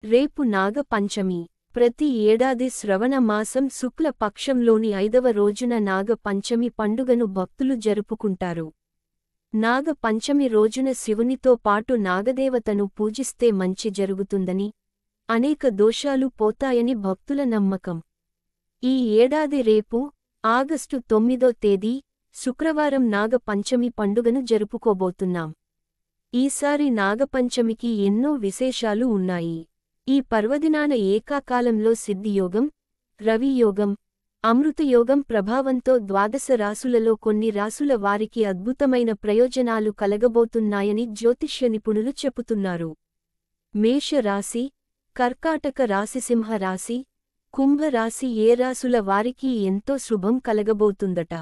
రేపు నాగ పంచమి. ప్రతి ఏడాది శ్రవణ మాసం శుక్ల పక్షంలోని 5వ రోజున నాగ పంచమి పండుగను భక్తులు జరుపుకుంటారు. నాగ పంచమి రోజున శివునితో పాటు నాగదేవతను పూజిస్తే మంచి జరుగుతుందని, అనేక దోషాలు పోతాయని భక్తుల నమ్మకం. ఈ ఏడాది రేపు ఆగస్టు 9వ తేదీ శుక్రవారం నాగ పంచమి పండుగను జరుపుకోబోతున్నాం. ఈసారి నాగపంచమికి ఎన్నో విశేషాలు ఉన్నాయి. ఈ పర్వదినాన ఏకాకాలంలో సిద్ధియోగం, రవియోగం, అమృతయోగం ప్రభావంతో ద్వాదశ రాసులలో కొన్ని రాసుల వారికి అద్భుతమైన ప్రయోజనాలు కలగబోతున్నాయని జ్యోతిష్య నిపుణులు చెబుతున్నారు. మేష రాశి, కర్కాటక రాశి, సింహ రాశి, కుంభ రాశి ఏ రాసుల వారికి ఎంతో శుభం కలగబోతుందట.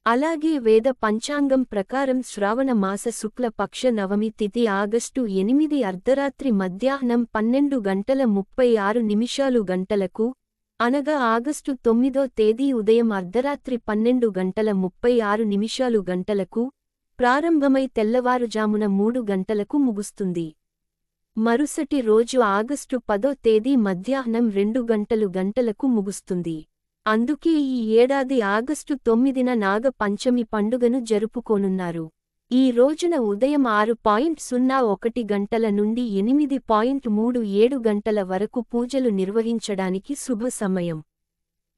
అలాగే వేద పంచాంగం ప్రకారం శ్రావణ మాస శుక్ల పక్ష నవమి తిథి ఆగస్టు 8 అర్ధరాత్రి మధ్యాహ్నం 12:36 గంటలకు, అనగా ఆగస్టు 9వ తేదీ ఉదయం అర్ధరాత్రి 12:36 గంటలకు ప్రారంభమై తెల్లవారుజామున 3 గంటలకు ముగుస్తుంది. మరుసటి రోజు ఆగస్టు 10వ తేదీ మధ్యాహ్నం 2 గంటలకు ముగుస్తుంది. అందుకే ఈ ఏడాది ఆగస్టు 9న నాగ పంచమి పండుగను జరుపుకోనున్నారు. ఈ రోజున ఉదయం 6:01 గంటల నుండి 8:37 గంటల వరకు పూజలు నిర్వహించడానికి శుభ సమయం.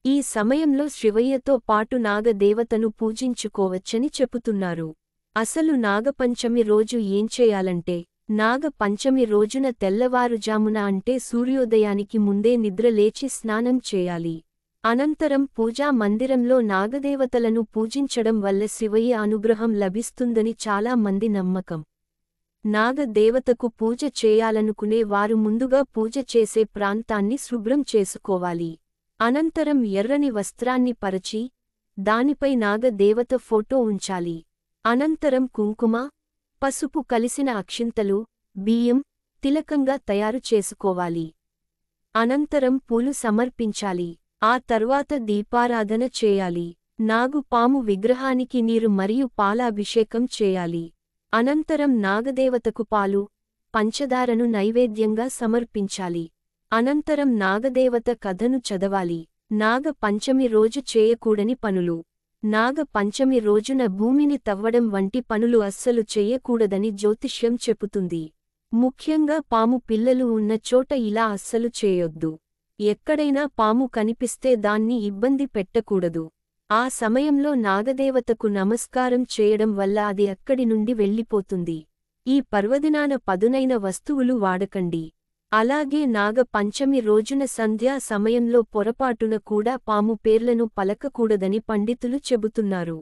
ఈ సమయంలో శివయ్యతో పాటు నాగదేవతను పూజించుకోవచ్చని చెబుతున్నారు. అసలు నాగపంచమి రోజు ఏం చేయాలంటే, నాగ పంచమి రోజున తెల్లవారుజామున అంటే సూర్యోదయానికి ముందే నిద్రలేచి స్నానం చేయాలి. అనంతరం పూజా మందిరంలో నాగదేవతలను పూజించడం వల్ల శివయ్య అనుగ్రహం లభిస్తుందని చాలా మంది నమ్మకం. నాగదేవతకు పూజ చేయాలనుకునే వారు ముందుగా పూజ చేసే ప్రాంతాన్ని శుభ్రం చేసుకోవాలి. అనంతరం ఎర్రని వస్త్రాన్ని పరచి, దానిపై నాగదేవత ఫోటో ఉంచాలి. అనంతరం కుంకుమ, పసుపు కలిసిన అక్షింతలు, బియ్యం, తిలకంగా తయారు చేసుకోవాలి. అనంతరం పూలు సమర్పించాలి. ఆ తర్వాత దీపారాధన చేయాలి. నాగుపాము విగ్రహానికి నీరు మరియు పాలాభిషేకం చేయాలి. అనంతరం నాగదేవతకు పాలు, పంచదారను నైవేద్యంగా సమర్పించాలి. అనంతరం నాగదేవత కథను చదవాలి. నాగ పంచమి రోజు చేయకూడని పనులు. నాగ పంచమి రోజున భూమిని తవ్వడం వంటి పనులు అస్సలు చెయ్యకూడదని జ్యోతిష్యం చెబుతుంది. ముఖ్యంగా పాము పిల్లలు ఉన్న చోట ఇలా అస్సలు చేయొద్దు. ఎక్కడైనా పాము కనిపిస్తే దాన్ని ఇబ్బంది పెట్టకూడదు. ఆ సమయంలో నాగదేవతకు నమస్కారం చేయడం వల్ల అది అక్కడి నుండి వెళ్ళిపోతుంది. ఈ పర్వదినాన పదునైన వస్తువులు వాడకండి. అలాగే నాగ పంచమి రోజున సంధ్యా సమయంలో పొరపాటున కూడా పాము పేర్లను పలకకూడదని పండితులు చెబుతున్నారు.